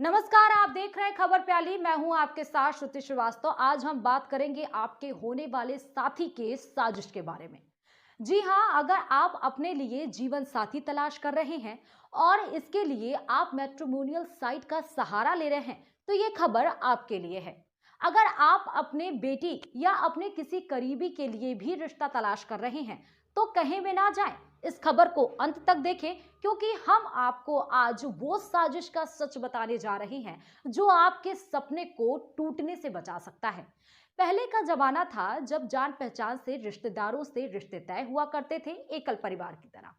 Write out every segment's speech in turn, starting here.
नमस्कार, आप देख रहे हैं खबर प्याली। मैं हूं आपके साथ श्रुति श्रीवास्तव। आज हम बात करेंगे आपके होने वाले साथी के साजिश के बारे में। जी हां, अगर आप अपने लिए जीवन साथी तलाश कर रहे हैं और इसके लिए आप मैट्रिमोनियल साइट का सहारा ले रहे हैं, तो ये खबर आपके लिए है। अगर आप अपने बेटी या अपने किसी करीबी के लिए भी रिश्ता तलाश कर रहे हैं, तो कहीं में ना जाएं। इस खबर को अंत तक देखें, क्योंकि हम आपको आज वो साजिश का सच बताने जा रहे हैं जो आपके सपने को टूटने से बचा सकता है। पहले का जमाना था जब जान पहचान से रिश्तेदारों से रिश्ते तय हुआ करते थे, एकल परिवार की तरह।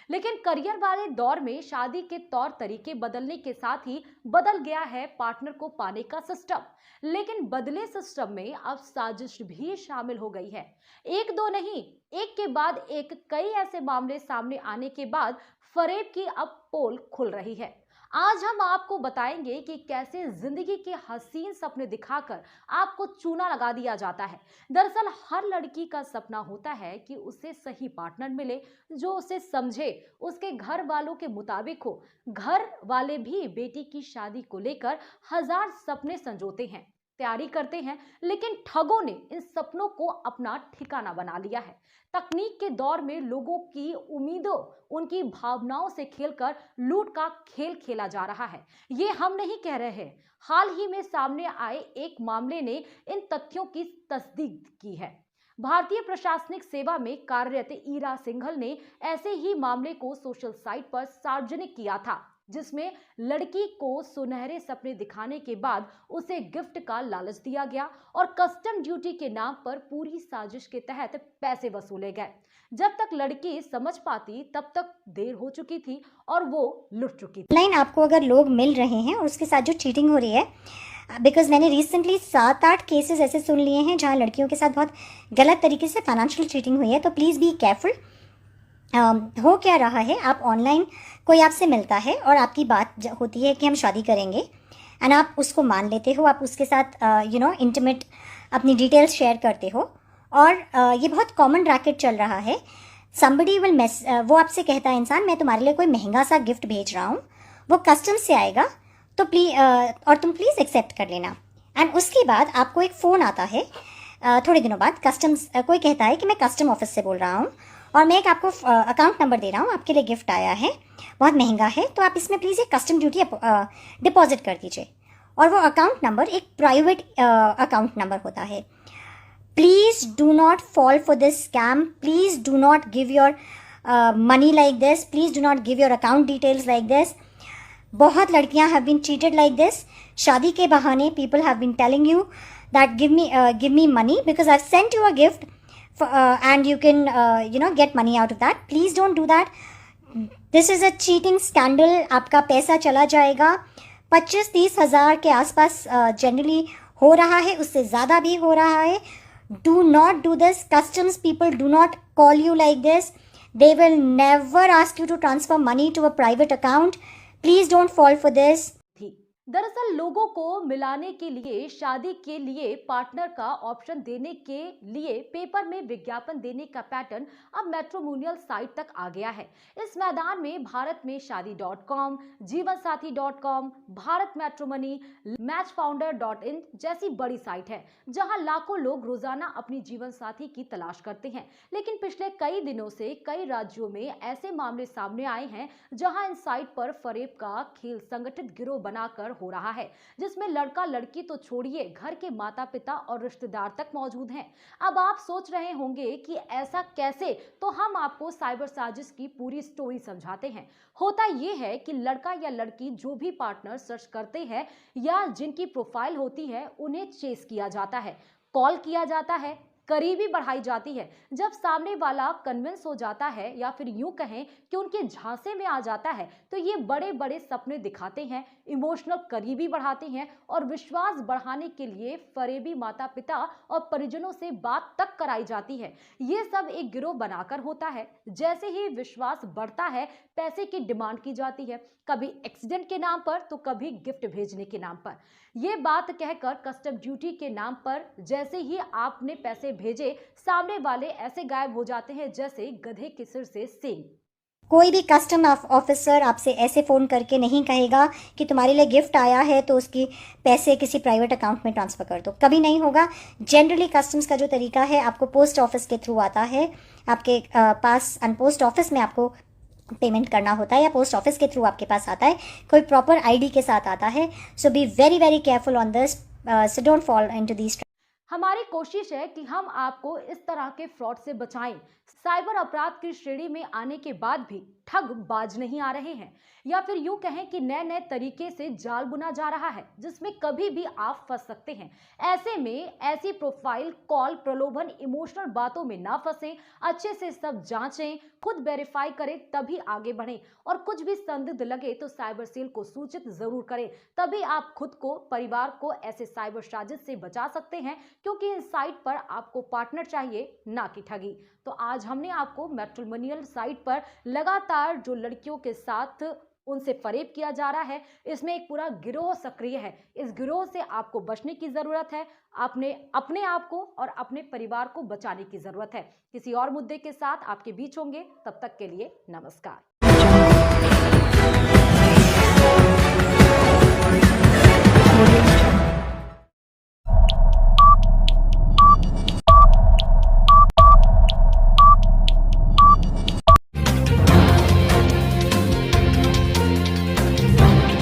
लेकिन करियर वाले दौर में शादी के तौर तरीके बदलने के साथ ही बदल गया है पार्टनर को पाने का सिस्टम। लेकिन बदले सिस्टम में अब साजिश भी शामिल हो गई है। एक दो नहीं, एक के बाद एक कई ऐसे मामले सामने आने के बाद फरेब की अब पोल खुल रही है। आज हम आपको बताएंगे कि कैसे जिंदगी के हसीन सपने दिखाकर आपको चूना लगा दिया जाता है। दरअसल हर लड़की का सपना होता है कि उसे सही पार्टनर मिले, जो उसे समझे, उसके घर वालों के मुताबिक हो। घर वाले भी बेटी की शादी को लेकर हजार सपने संजोते हैं, तैयारी करते हैं, लेकिन ठगों ने इन सपनों को अपना ठिकाना बना लिया है। तकनीक के दौर में लोगों की उम्मीदों, उनकी भावनाओं से खेलकर लूट का खेल खेला जा रहा है। ये हम नहीं कह रहे हैं, हाल ही में सामने आए एक मामले ने इन तथ्यों की तस्दीक की है। भारतीय प्रशासनिक सेवा में कार्यरत ईरा सिंघल ने ऐसे ही मामले को सोशल साइट पर सार्वजनिक किया था, जिसमें लड़की को सुनहरे सपने दिखाने के बाद उसे गिफ्ट का लालच दिया गया और कस्टम ड्यूटी के नाम पर पूरी साजिश के तहत पैसे वसूले गए। जब तक लड़की समझ पाती तब तक देर हो चुकी थी और वो लुट चुकी थी। ऑनलाइन आपको अगर लोग मिल रहे हैं और उसके साथ जो चीटिंग हो रही है, बिकॉज मैंने रिसेंटली 7-8 केसेस ऐसे सुन लिए हैं जहां लड़कियों के साथ बहुत गलत तरीके से फाइनेंशियल चीटिंग हुई है। तो प्लीज़ बी केयरफुल। हो क्या रहा है, आप ऑनलाइन कोई आपसे मिलता है और आपकी बात होती है कि हम शादी करेंगे, एंड आप उसको मान लेते हो, आप उसके साथ इंटीमेट अपनी डिटेल्स शेयर करते हो। और ये बहुत कॉमन रैकेट चल रहा है। समबडी विल वो आपसे कहता है, इंसान मैं तुम्हारे लिए कोई महंगा सा गिफ्ट भेज रहा हूँ, वो कस्टम से आएगा, तो प्लीज और तुम प्लीज़ एक्सेप्ट कर लेना। एंड उसके बाद आपको एक फ़ोन आता है थोड़े दिनों बाद। कस्टम्स कोई कहता है कि मैं कस्टम ऑफिस से बोल रहा हूँ और मैं एक आपको अकाउंट नंबर दे रहा हूँ, आपके लिए गिफ्ट आया है, बहुत महंगा है, तो आप इसमें प्लीज़ एक कस्टम ड्यूटी डिपॉजिट कर दीजिए। और वो अकाउंट नंबर एक प्राइवेट अकाउंट नंबर होता है। Please do not fall for this scam. Please do not give your money like this. Please do not give your account details like this. बहुत लड़कियां have been cheated like this. शादी के बहाने people have been telling you that give me money because I've sent you a gift and you can get money out of that. Please don't do that. This is a cheating scandal. आपका पैसा चला जाएगा। 25-30 हज़ार के आसपास generally हो रहा है, उससे ज़्यादा भी हो रहा है। Do not do this. Customs people do not call you like this. They will never ask you to transfer money to a private account. Please don't fall for this. दरअसल लोगों को मिलाने के लिए, शादी के लिए पार्टनर का ऑप्शन देने के लिए पेपर में विज्ञापन देने का पैटर्न अब मैट्रिमोनियल साइट तक आ गया है। इस मैदान में भारत में शादी.com, जीवनसाथी.com, भारत मैट्रिमोनी, मैचफाउंडर.in जैसी बड़ी साइट है, जहां लाखों लोग रोजाना अपनी जीवन साथी की तलाश करते हैं। लेकिन पिछले कई दिनों से कई राज्यों में ऐसे मामले सामने आए हैं जहां इन साइट पर फरेब का खेल संगठित गिरोह बनाकर हो रहा है, जिसमें लड़का लड़की तो छोड़िए, घर के माता पिता और रिश्तेदार तक मौजूद हैं। अब आप सोच रहे होंगे कि ऐसा कैसे, तो हम आपको साइबर साजिश की पूरी स्टोरी समझाते हैं। होता यह है कि लड़का या लड़की जो भी पार्टनर सर्च करते हैं या जिनकी प्रोफाइल होती है, उन्हें चेस किया जाता है, कॉल किया जाता है, करीबी बढ़ाई जाती है। जब सामने वाला कन्विंस हो जाता है या फिर यूं कहें कि उनके झांसे में आ जाता है, तो ये बड़े बड़े सपने दिखाते हैं, इमोशनल करीबी बढ़ाते हैं और विश्वास बढ़ाने के लिए फरेबी माता पिता और परिजनों से बात तक कराई जाती है। ये सब एक गिरोह बनाकर होता है। जैसे ही विश्वास बढ़ता है, पैसे की डिमांड की जाती है, कभी एक्सीडेंट के नाम पर तो कभी गिफ्ट भेजने के नाम पर। ये बात कहकर कस्टम ड्यूटी के नाम पर जैसे ही आपने पैसे भेजे, सामने वाले ऐसे गायब हो जाते हैं जैसे गधे के सिर से सींग। कोई भी कस्टम ऑफिसर आपसे ऐसे फ़ोन करके नहीं कहेगा कि तुम्हारे लिए गिफ्ट आया है तो उसकी पैसे किसी प्राइवेट अकाउंट में ट्रांसफ़र कर दो, कभी नहीं होगा। जनरली कस्टम्स का जो तरीका है, आपको पोस्ट ऑफिस के थ्रू आता है, आपके पास पोस्ट ऑफिस में आपको पेमेंट करना होता है, या पोस्ट ऑफिस के थ्रू आपके पास आता है, कोई प्रॉपर आईडी के साथ आता है। So be very very careful on this, so don't fall into these. हमारी कोशिश है कि हम आपको इस तरह के फ्रॉड से बचाएं। साइबर अपराध की श्रेणी में आने के बाद भी ठग बाज नहीं आ रहे हैं, या फिर यूं कहें कि नए नए तरीके से जाल बुना जा रहा है जिसमें कभी भी आप फंस सकते हैं। ऐसे में ऐसी प्रोफाइल, कॉल, प्रलोभन, इमोशनल बातों में ना फंसें। अच्छे से सब जांचें, खुद वेरीफाई करें, तभी आगे बढ़ें। और कुछ भी संदिग्ध लगे तो साइबर सेल को सूचित जरूर करें, तभी आप खुद को, परिवार को ऐसे साइबर साजिश से बचा सकते हैं, क्योंकि इस साइट पर आपको पार्टनर चाहिए, ना कि ठगी। तो आज हमने आपको मैट्रिमोनियल साइट पर लगातार जो लड़कियों के साथ उनसे फरेब किया जा रहा है, इसमें एक पूरा गिरोह सक्रिय है। इस गिरोह से आपको बचने की जरूरत है। आपने अपने आप को और अपने परिवार को बचाने की जरूरत है। किसी और मुद्दे के साथ आपके बीच होंगे, तब तक के लिए नमस्कार।